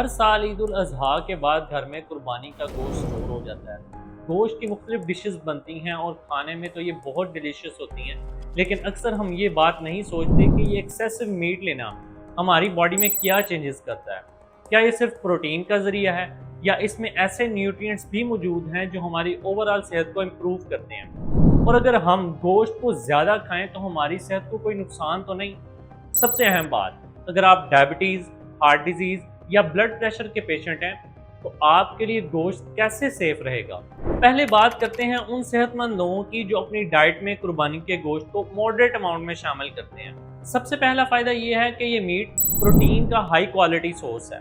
हर साल ईद उल अज़हा के बाद घर में कुर्बानी का गोश्त स्टोर हो जाता है। गोश्त की मुख्तलिफ डिशेस बनती हैं और खाने में तो ये बहुत डिलीशियस होती हैं, लेकिन अक्सर हम ये बात नहीं सोचते कि ये एक्सेसिव मीट लेना हमारी बॉडी में क्या चेंजेस करता है। क्या ये सिर्फ प्रोटीन का ज़रिया है या इसमें ऐसे न्यूट्रिएंट्स भी मौजूद हैं जो हमारी ओवरऑल सेहत को इम्प्रूव करते हैं। और अगर हम गोश्त को ज़्यादा खाएं तो हमारी सेहत को कोई नुकसान तो नहीं। सबसे अहम बात, अगर आप डायबिटीज़, हार्ट डिजीज़ या ब्लड प्रेशर के पेशेंट हैं तो आपके लिए गोश्त कैसे सेफ रहेगा। पहले बात करते हैं उन सेहतमंद लोगों की जो अपनी डाइट में कुर्बानी के गोश्त को मॉडरेट अमाउंट में शामिल करते हैं। सबसे पहला फ़ायदा ये है कि ये मीट प्रोटीन का हाई क्वालिटी सोर्स है।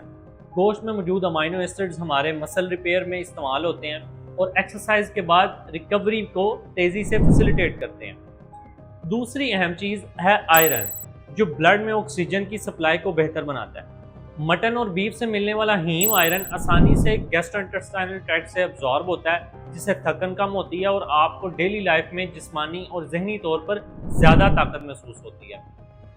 गोश्त में मौजूद अमाइनो एसिड्स हमारे मसल रिपेयर में इस्तेमाल होते हैं और एक्सरसाइज के बाद रिकवरी को तेज़ी से फैसिलिटेट करते हैं। दूसरी अहम चीज़ है आयरन, जो ब्लड में ऑक्सीजन की सप्लाई को बेहतर बनाता है। मटन और बीफ से मिलने वाला हीम आयरन आसानी से गैस्ट्रोइंटेस्टाइनल ट्रैक्ट से अब्जॉर्ब होता है, जिससे थकन कम होती है और आपको डेली लाइफ में जिस्मानी और जहनी तौर पर ज़्यादा ताकत महसूस होती है।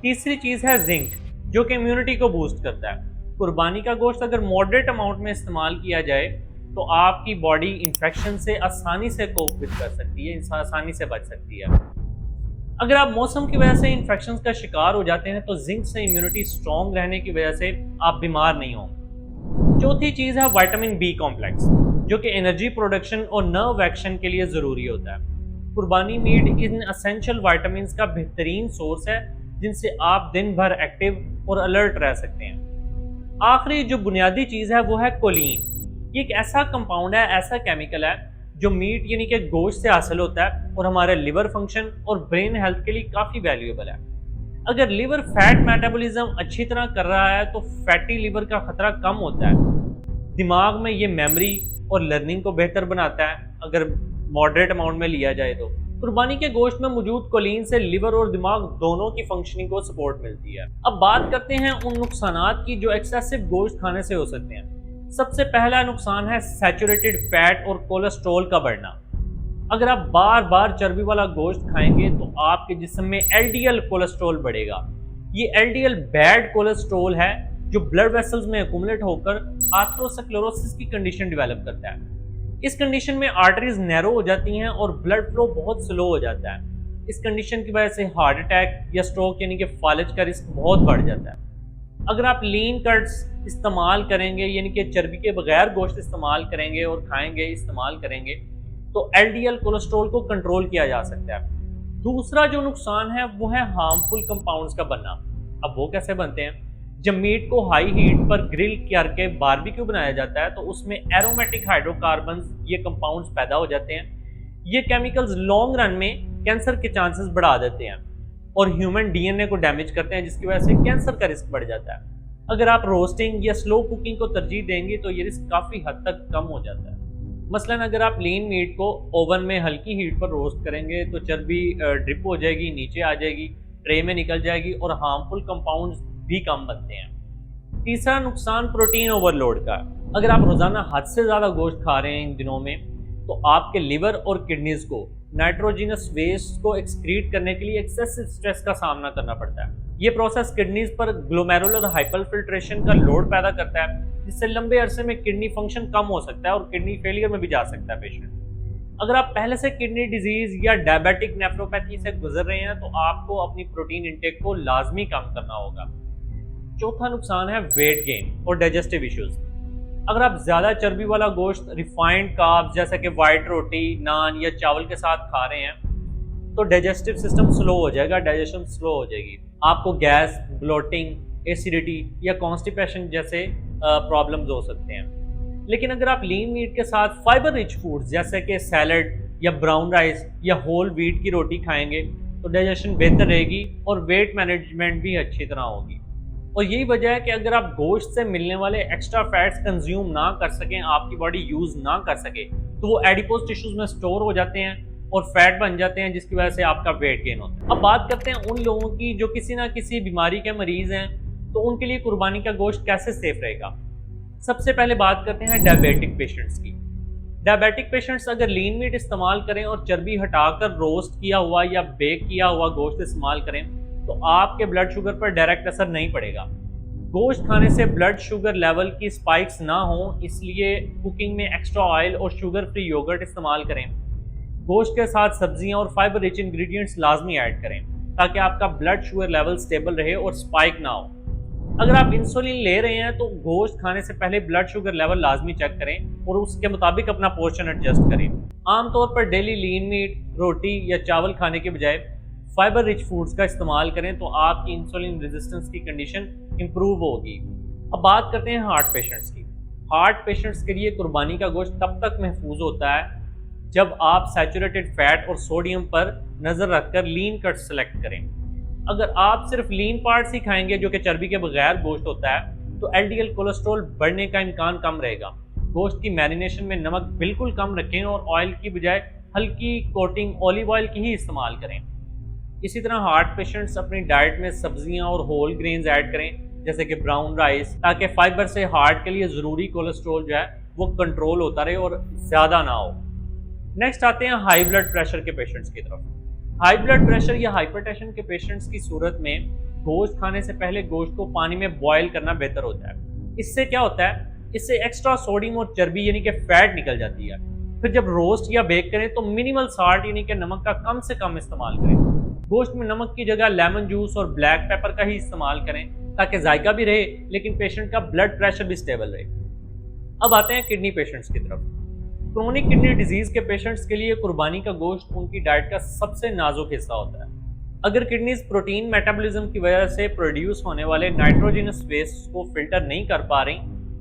तीसरी चीज़ है जिंक, जो कि इम्यूनिटी को बूस्ट करता है। कुर्बानी का गोश्त अगर मॉडरेट अमाउंट में इस्तेमाल किया जाए तो आपकी बॉडी इन्फेक्शन से आसानी से कोप कर सकती है, आसानी से बच सकती है। अगर आप मौसम की वजह से इन्फेक्शंस का शिकार हो जाते हैं तो जिंक से इम्यूनिटी स्ट्रॉन्ग रहने की वजह से आप बीमार नहीं होंगे। चौथी चीज़ है विटामिन बी कॉम्प्लेक्स, जो कि एनर्जी प्रोडक्शन और नर्व एक्शन के लिए ज़रूरी होता है। कुर्बानी मीट इन असेंशियल विटामिन का बेहतरीन सोर्स है, जिनसे आप दिन भर एक्टिव और अलर्ट रह सकते हैं। आखिरी जो बुनियादी चीज़ है वो है कोलीन। ये एक ऐसा कंपाउंड है, ऐसा केमिकल है जो मीट यानी कि गोश्त से हासिल होता है और हमारे लिवर फंक्शन और ब्रेन हेल्थ के लिए काफ़ी वैल्यूएबल है। अगर लिवर फैट मेटाबॉलिज्म अच्छी तरह कर रहा है तो फैटी लिवर का खतरा कम होता है। दिमाग में ये मेमोरी और लर्निंग को बेहतर बनाता है अगर मॉडरेट अमाउंट में लिया जाए तो। कुर्बानी के गोश्त में मौजूद कोलीन से लिवर और दिमाग दोनों की फंक्शनिंग को सपोर्ट मिलती है। अब बात करते हैं उन नुकसानात की जो एक्सेसिव गोश्त खाने से हो सकते हैं। सबसे पहला नुकसान है सैचुरेटेड फैट और कोलेस्ट्रॉल का बढ़ना। अगर आप बार बार चर्बी वाला गोश्त खाएंगे तो आपके जिस्म में एलडीएल कोलेस्ट्रॉल बढ़ेगा। ये एलडीएल बैड कोलेस्ट्रॉल है जो ब्लड वेसल्स में एक्युमुलेट होकर आर्थरोस्क्लेरोसिस की कंडीशन डेवलप करता है। इस कंडीशन में आर्टरीज नैरो हो जाती हैं और ब्लड फ्लो बहुत स्लो हो जाता है। इस कंडीशन की वजह से हार्ट अटैक या स्ट्रोक यानी कि फालिज का रिस्क बहुत बढ़ जाता है। अगर आप लीन कट्स इस्तेमाल करेंगे यानी कि चर्बी के बगैर गोश्त इस्तेमाल करेंगे और खाएंगे, इस्तेमाल करेंगे, तो एलडीएल कोलेस्ट्रॉल को कंट्रोल किया जा सकता है। दूसरा जो नुकसान है वो है हार्मफुल कंपाउंड्स का बनना। अब वो कैसे बनते हैं? जब मीट को हाई हीट पर ग्रिल करके बारबेक्यू बनाया जाता है तो उसमें एरोमेटिक हाइड्रोकार्बन्स ये कंपाउंड्स पैदा हो जाते हैं। ये केमिकल्स लॉन्ग रन में कैंसर के चांसेस बढ़ा देते हैं और ह्यूमन डीएनए को डैमेज करते हैं, जिसकी वजह से कैंसर का रिस्क बढ़ जाता है। अगर आप रोस्टिंग या स्लो कुकिंग को तरजीह देंगे तो ये रिस्क काफ़ी हद तक कम हो जाता है। मसलन अगर आप लीन मीट को ओवन में हल्की हीट पर रोस्ट करेंगे तो चर्बी ड्रिप हो जाएगी, नीचे आ जाएगी, ट्रे में निकल जाएगी और हार्मफुल कंपाउंड्स भी कम बनते हैं। तीसरा नुकसान प्रोटीन ओवरलोड का। अगर आप रोज़ाना हद से ज़्यादा गोश्त खा रहे हैं इन दिनों में तो आपके लिवर और किडनीज को नाइट्रोजिनस वेस्ट को एक्सक्रीट करने के लिए एक्सेसिव स्ट्रेस का सामना करना पड़ता है। ये प्रोसेस किडनीज पर ग्लोमेरुलर हाइपरफिल्ट्रेशन का लोड पैदा करता है, जिससे लंबे अरसे में किडनी फंक्शन कम हो सकता है और किडनी फेलियर में भी जा सकता है पेशेंट। अगर आप पहले से किडनी डिजीज या डायबिटिक नेफ्रोपैथी से गुजर रहे हैं तो आपको अपनी प्रोटीन इंटेक को लाजमी कम करना होगा। चौथा नुकसान है वेट गेन और डाइजेस्टिव इश्यूज। अगर आप ज़्यादा चर्बी वाला गोश्त रिफाइंड कार्ब्स जैसे कि वाइट रोटी, नान या चावल के साथ खा रहे हैं तो डाइजेस्टिव सिस्टम स्लो हो जाएगा, डाइजेशन स्लो हो जाएगी। आपको गैस, ब्लोटिंग, एसिडिटी या कॉन्स्टिपेशन जैसे प्रॉब्लम्स हो सकते हैं। लेकिन अगर आप लीन मीट के साथ फाइबर रिच फूड्स जैसे कि सैलड या ब्राउन राइस या होल व्हीट की रोटी खाएंगे तो डाइजेशन बेहतर रहेगी और वेट मैनेजमेंट भी अच्छी तरह होगी। और यही वजह है कि अगर आप गोश्त से मिलने वाले एक्स्ट्रा फैट्स कंज्यूम ना कर सकें, आपकी बॉडी यूज़ ना कर सके, तो वो एडिपोज टिश्यूज में स्टोर हो जाते हैं और फैट बन जाते हैं, जिसकी वजह से आपका वेट गेन होता है। अब बात करते हैं उन लोगों की जो किसी ना किसी बीमारी के मरीज हैं, तो उनके लिए कुर्बानी का गोश्त कैसे सेफ रहेगा। सबसे पहले बात करते हैं डायबिटिक पेशेंट्स की। डायबिटिक पेशेंट्स अगर लीन मीट इस्तेमाल करें और चर्बी हटाकर रोस्ट किया हुआ या बेक किया हुआ गोश्त इस्तेमाल करें तो आपके ब्लड शुगर पर डायरेक्ट असर नहीं पड़ेगा। गोश्त खाने से ब्लड शुगर लेवल की स्पाइक्स ना हो, इसलिए कुकिंग में एक्स्ट्रा ऑयल और शुगर फ्री योगर्ट इस्तेमाल करें। गोश्त के साथ सब्जियां और फाइबर रिच इंग्रेडिएंट्स लाजमी ऐड करें ताकि आपका ब्लड शुगर लेवल स्टेबल रहे और स्पाइक ना हो। अगर आप इंसुलिन ले रहे हैं तो गोश्त खाने से पहले ब्लड शुगर लेवल लाजमी चेक करें और उसके मुताबिक अपना पोर्शन एडजस्ट करें। आमतौर पर डेली लीन मीट, रोटी या चावल खाने के बजाय फाइबर रिच फूड्स का इस्तेमाल करें तो आपकी इंसुलिन रेजिस्टेंस की कंडीशन इंप्रूव होगी। अब बात करते हैं हार्ट पेशेंट्स की। हार्ट पेशेंट्स के लिए कुर्बानी का गोश्त तब तक महफूज होता है जब आप सैचुरेटेड फैट और सोडियम पर नज़र रखकर लीन कट सेलेक्ट करें। अगर आप सिर्फ लीन पार्ट्स ही खाएंगे जो कि चर्बी के बगैर गोश्त होता है तो एलडीएल कोलेस्ट्रॉल बढ़ने का इम्कान कम रहेगा। गोश्त की मैरिनेशन में नमक बिल्कुल कम रखें और ऑयल की बजाय हल्की कोटिंग ऑलिव ऑयल की ही इस्तेमाल करें। इसी तरह हार्ट पेशेंट्स अपनी डाइट में सब्जियां और होल ग्रेन्स ऐड करें जैसे कि ब्राउन राइस, ताकि फाइबर से हार्ट के लिए ज़रूरी कोलेस्ट्रॉल जो है वो कंट्रोल होता रहे और ज़्यादा ना हो। नेक्स्ट आते हैं हाई ब्लड प्रेशर के पेशेंट्स की तरफ। हाई ब्लड प्रेशर या हाइपरटेंशन के पेशेंट्स की सूरत में गोश्त खाने से पहले गोश्त को पानी में बॉयल करना बेहतर होता है। इससे क्या होता है, इससे एक्स्ट्रा सोडियम और चर्बी यानी कि फैट निकल जाती है। फिर जब रोस्ट या बेक करें तो मिनिमल साल्ट यानी कि नमक का कम से कम इस्तेमाल करें। गोश्त में नमक की जगह लेमन जूस और ब्लैक पेपर का ही इस्तेमाल करें ताकि जायका भी रहे लेकिन पेशेंट का ब्लड प्रेशर भी स्टेबल रहे। अब आते हैं किडनी पेशेंट्स की तरफ। क्रोनिक किडनी डिजीज के पेशेंट्स के लिए कुर्बानी का गोश्त उनकी डाइट का सबसे नाजुक हिस्सा होता है। अगर किडनीज प्रोटीन मेटाबॉलिज्म की वजह से प्रोड्यूस होने वाले नाइट्रोजनस वेस्ट को फिल्टर नहीं कर पा रही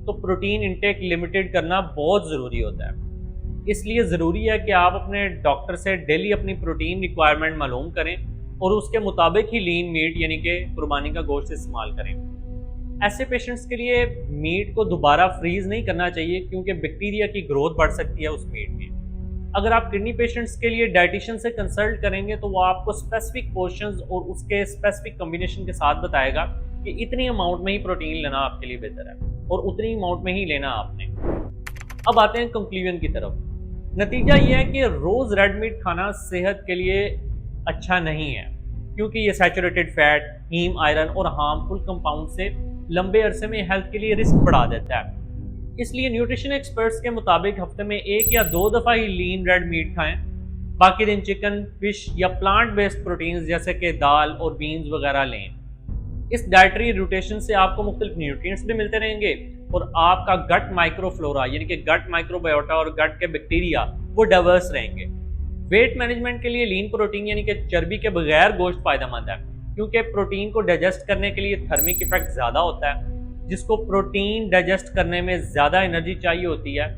तो प्रोटीन इंटेक लिमिटेड करना बहुत ज़रूरी होता है। इसलिए ज़रूरी है कि आप अपने डॉक्टर से डेली अपनी प्रोटीन रिक्वायरमेंट मालूम करें और उसके मुताबिक ही लीन मीट यानी कि कुर्बानी का गोश्त इस्तेमाल करें। ऐसे पेशेंट्स के लिए मीट को दोबारा फ्रीज नहीं करना चाहिए क्योंकि बैक्टीरिया की ग्रोथ बढ़ सकती है उस मीट में। अगर आप किडनी पेशेंट्स के लिए डाइटिशियन से कंसल्ट करेंगे तो वो आपको स्पेसिफिक पोर्शंस और उसके स्पेसिफिक कॉम्बिनेशन के साथ बताएगा कि इतनी अमाउंट में ही प्रोटीन लेना आपके लिए बेहतर है और उतनी अमाउंट में ही लेना आपने। अब आते हैं कंक्लूजन की तरफ। नतीजा ये है कि रोज़ रेड मीट खाना सेहत के लिए अच्छा नहीं है क्योंकि ये सैचुरेटेड फैट, हीम आयरन और हार्मफुल कंपाउंड से लंबे अरसे में हेल्थ के लिए रिस्क बढ़ा देता है। इसलिए न्यूट्रिशन एक्सपर्ट्स के मुताबिक हफ्ते में 1 या 2 दफ़ा ही लीन रेड मीट खाएं। बाकी दिन चिकन, फिश या प्लांट बेस्ड प्रोटीन्स जैसे कि दाल और बीन्स वगैरह लें। इस डाइटरी रोटेशन से आपको मुख्तलिफ न्यूट्रिएंट्स भी मिलते रहेंगे और आपका गट माइक्रोफ्लोरा यानी कि गट माइक्रोबायोटा और गट के बैक्टीरिया वो डाइवर्स रहेंगे। वेट मैनेजमेंट के लिए लीन प्रोटीन यानी कि चर्बी के बगैर गोश्त फायदेमंद है क्योंकि प्रोटीन को डाइजेस्ट करने के लिए थर्मिक इफेक्ट ज़्यादा होता है, जिसको प्रोटीन डाइजेस्ट करने में ज़्यादा एनर्जी चाहिए होती है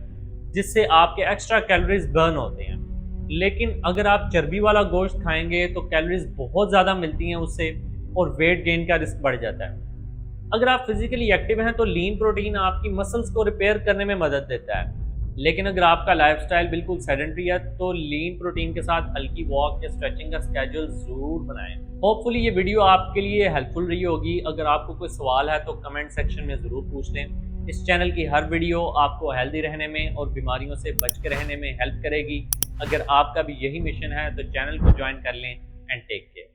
जिससे आपके एक्स्ट्रा कैलोरीज बर्न होते हैं। लेकिन अगर आप चर्बी वाला गोश्त खाएंगे तो कैलोरीज बहुत ज़्यादा मिलती हैं उससे और वेट गेन का रिस्क बढ़ जाता है। अगर आप फिजिकली एक्टिव हैं तो लीन प्रोटीन आपकी मसल्स को रिपेयर करने में मदद देता है, लेकिन अगर आपका लाइफस्टाइल बिल्कुल सेडेंटरी है तो लीन प्रोटीन के साथ हल्की वॉक या स्ट्रेचिंग का स्केड्यूल ज़रूर बनाएं। होपफुली ये वीडियो आपके लिए हेल्पफुल रही होगी। अगर आपको कोई सवाल है तो कमेंट सेक्शन में ज़रूर पूछ लें। इस चैनल की हर वीडियो आपको हेल्दी रहने में और बीमारियों से बच के रहने में हेल्प करेगी। अगर आपका भी यही मिशन है तो चैनल को ज्वाइन कर लें एंड टेक केयर।